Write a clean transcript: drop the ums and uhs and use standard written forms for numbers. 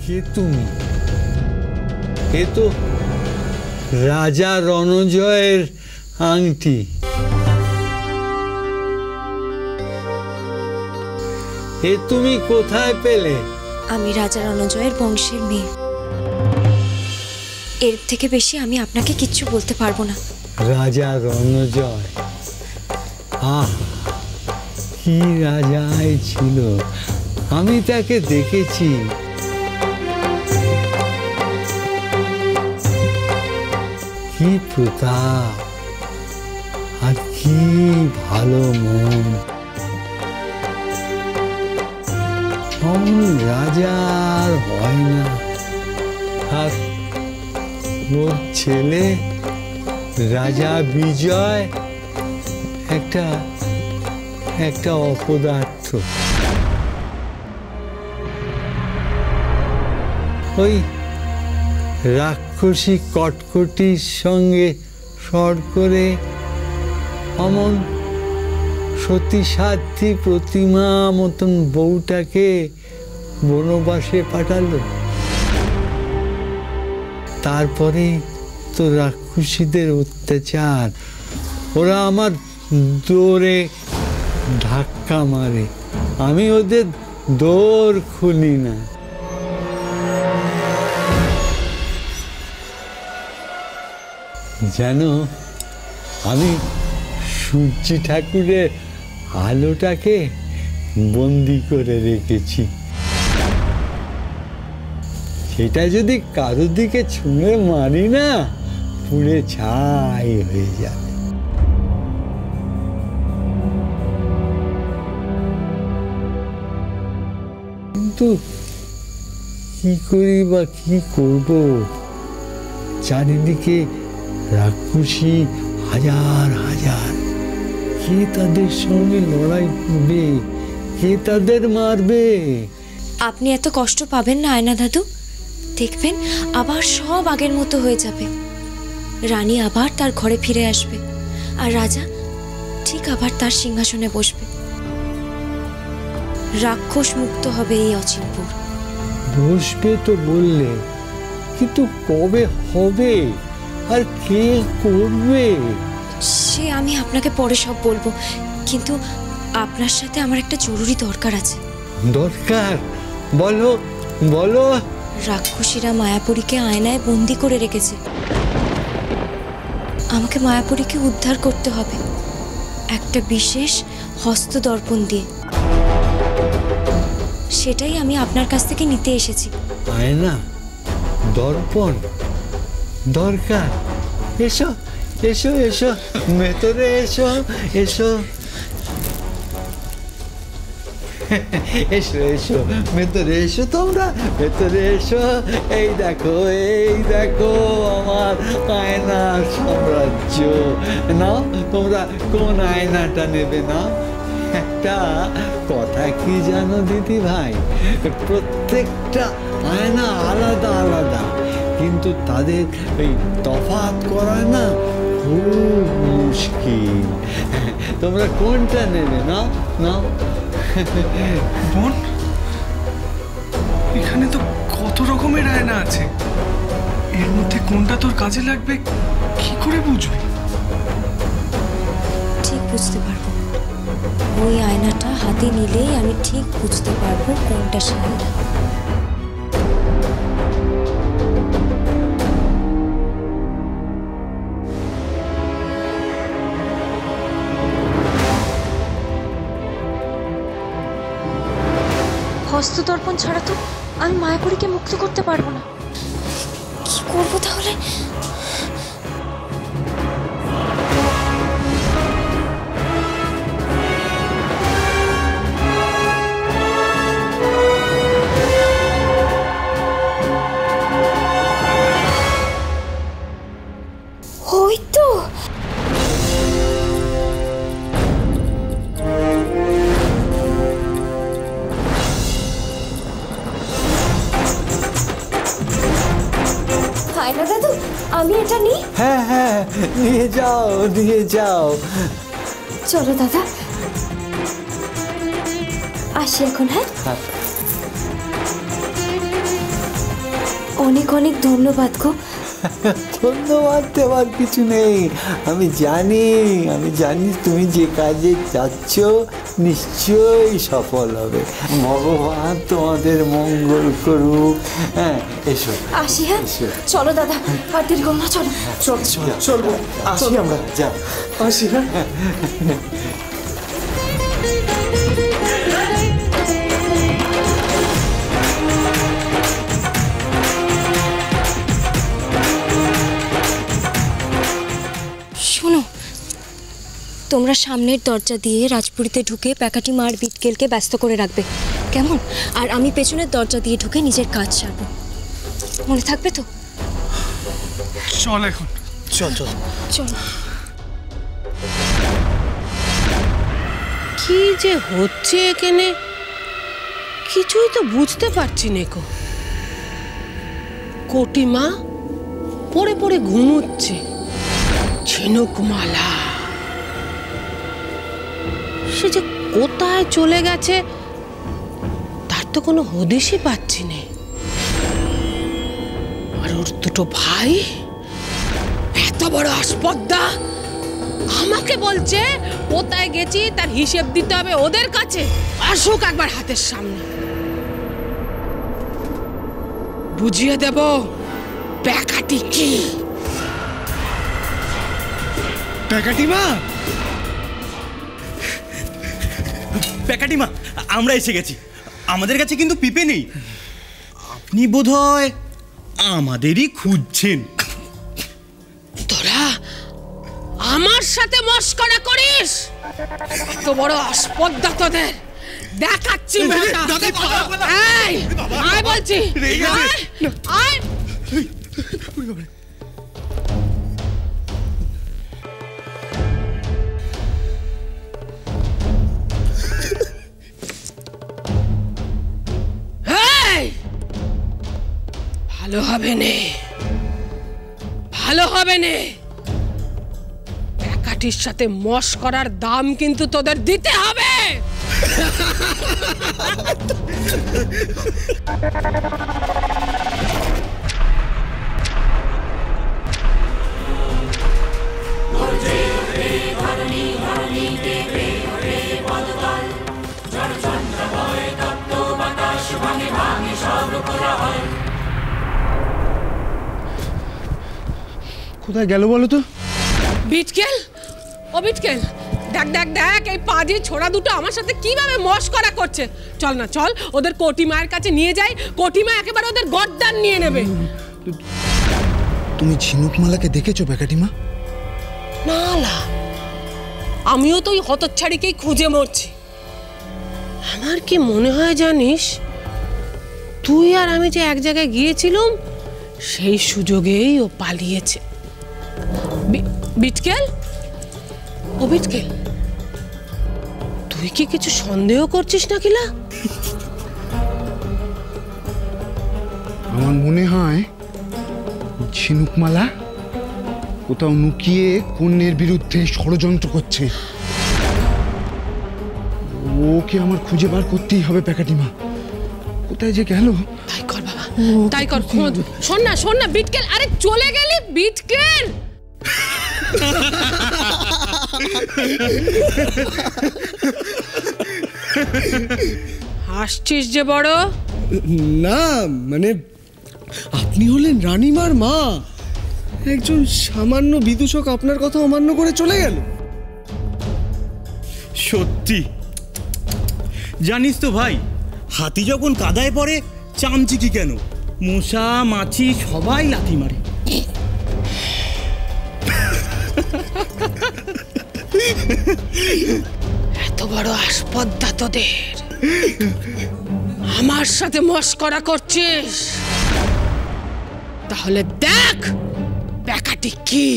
কে তুমি? এ তো রাজা রণজয়ের আংটি। এ তুমি কোথায় পেলে? আমি রাজা রণজয়ের বংশের মেয়ে। এর থেকে বেশি আমি আপনাকে কিচ্ছু বলতে পারবো না। রাজা রণজয়, আহ কি রাজাই ছিল, আমি তাকে দেখেছি। কি প্রতাপ আর কি ভালো মন। অমন রাজা আর হয় না। আর ওর ছেলে রাজা বিজয় একটা অপদার্থ। ওই রাক্ষসী কটকটির সঙ্গে সর করে অমন সতী সাধ্বী প্রতিমা মতন বউটাকে বনবাসে পাঠালো। তারপরে তো রাক্ষসীদের অত্যাচার, ওরা আমার দৌড়ে ধাক্কা মারে, আমি ওদের দৌড় খুলি না। যেন আমি সূর্য ঠাকুরের আলোটাকে বন্দি করে রেখেছি, সেটা যদি কারোর দিকে ছুঁড়ে মারি না, পুড়ে ছাই হয়ে যাবে। কিন্তু কি করি বা কি করব? চারিদিকে রাক্ষসী হাজার হাজার। কে তাদের সঙ্গে লড়াই করবে? কে তাদের মারবে? আপনি এত কষ্ট পাবেন না আয়না দাদু। দেখবেন আবার সব আগের মতো হয়ে যাবে। রানী আবার তার ঘরে ফিরে আসবে, আর রাজা ঠিক আবার তার সিংহাসনে বসবে। রাক্ষস মুক্ত হবে এই অচিনপুর। বসবে তো বললে, কিন্তু কবে হবে আর কে করবে? সে আমি আপনাকে পরে সব বলবো, কিন্তু আপনার সাথে আমার একটা জরুরি দরকার আছে। দরকার? বলো বলো। রাক্ষসীরা মায়াপুরীকে আয়নায় বন্দি করে রেখেছে। আমাকে মায়াপুরীকে উদ্ধার করতে হবে একটা বিশেষ হস্তদর্পণ দিয়ে। সেটাই আমি আপনার কাছ থেকে নিতে এসেছি। আয়না, দর্পণ দরকার? এসো এসো এসো, ভেতরে এসো এসো এসো এসো, ভেতরে এসো, তোমরা ভেতরে এসো। এই দেখো আমার আয়নার সাম্রাজ্য। নাও, তোমরা কোন আয়নাটা নেবে? না, একটা কথা কি জানো দিদি ভাই, প্রত্যেকটা আয়না আলাদা আলাদা, কিন্তু তাদের এই তফাৎ করা না খুব মুশকিল। তোমরা কোনটা নেবে? নাও নাও। বোন, এখানে তো কত রকমের আয়না আছে, এর মধ্যে কোনটা তোর কাজে লাগবে কি করে বুঝবি? ঠিক বুঝতে পারবো। ওই আয়নাটা হাতে নিলেই আমি ঠিক বুঝতে পারবো কোনটা সেই আয়না। হস্তদর্পণ ছাড়া তো আমি মায়াপুরীকে মুক্ত করতে পারবো না। কি করবো তাহলে? ওই তো আয়না দাদু, আমি এটা নিই। হ্যাঁ হ্যাঁ, নিয়ে যাও নিয়ে যাও। চলো দাদা, আসি এখন। হ্যাঁ, অনেক অনেক ধন্যবাদ গো। ধন্যবাদ দেওয়ার কিছু নেই। আমি জানি তুমি যে কাজে যাচ্ছ নিশ্চয়ই সফল হবে। ভগবান তোমাদের মঙ্গল করুক। হ্যাঁ, এসো আসি। হ্যাঁ, চলো দাদা, আর দেরি করো না, চলো। চলবো, আসি আমরা, যা আসি। হ্যাঁ, শোনো, তোমরা সামনের দরজা দিয়ে রাজপুরীতে ঢুকে প্যাকাটি মার বিটকেলকে ব্যস্ত করে রাখবে, কেমন? আর আমি পেছনের দরজা দিয়ে ঢুকে নিজের কাজ সারবো। মনে থাকবে তো? চল এখন। চলো। কি যে হচ্ছে এখানে কিছুই তো বুঝতে পারছি না। কোটিমা পড়ে পড়ে ঘুমোচ্ছে। ঝিনুকমালা সে যে কোথায় চলে গেছে তার তো কোনো হদিশই পাচ্ছি না। আর ওর দুটো ভাই এত বড় আসপদ্দা আমাকে বলছে কোথায় গেছি তার হিসেব দিতে হবে ওদের কাছে। আসুক একবার হাতের সামনে, বুঝিয়ে দেব প্যাকাটি কি। প্যাকাটিমা, প্যাকাটিমা, আমরা এসে গেছি। আমাদের কাছে কিন্তু পিপে নেই। আপনি বোধহয় আমাদেরই খুঁজছেন। তোরা আমার সাথে মস্করা করিস? এত বড় আসপদ্দা তোদের, দেখাচ্ছি মজা। এই, আয় বলছি, আয়। ভালো হবে নে। প্যাকাটির সাথে মস্করার দাম কিন্তু তোদের দিতে হবে। কোথায় গেল বলো তো? বিটকেল, ও বিটকেল, দেখ দেখ দেখ, এই পাজি ছোড়া দুটো আমার সাথে কিভাবে মস্করা করছে। চল না, চল ওদের কোটিমায়ের কাছে নিয়ে যাই। কোটিমা একেবারে ওদের গর্দান নিয়ে নেবে। তুমি ঝিনুকমালাকে দেখেছো প্যাকাটিমা? না না, আমিও তো ওই হতচ্ছাড়িকেই খুঁজে মরছি। আমার কি মনে হয় জানিস, তুই আর আমি যে এক জায়গায় গিয়েছিলাম সেই সুযোগেই ও পালিয়েছে। বিটকেল, ও বিটকেল, তুই কি কিছু সন্দেহ করছিস না কিলা? আমার মনে হয় ঝিনুকমালা কোথাও লুকিয়ে কন্যের বিরুদ্ধে ষড়যন্ত্র করছে। ওকে আমার খুঁজে বার করতেই হবে প্যাকাটিমা। কোথায় যে গেল? তাই কর বাবা, তাই কর। শোন না বিটকেল, আরে চলে গেলি বিটকেল? হাসছিস যে বড়? না মানে আপনি হলেন রানীমার মা, একজন সামান্য বিদূষক আপনার কথা অমান্য করে চলে গেল। সত্যি জানিস তো ভাই, হাতি যখন কাদায় পড়ে চামচিকি কেন, মশা মাছি সবাই লাথি মারে। এত বড় আসপদ্দা তোদের, আমার সাথে মস্করা করছিস? তাহলে দেখ প্যাকাটি কি।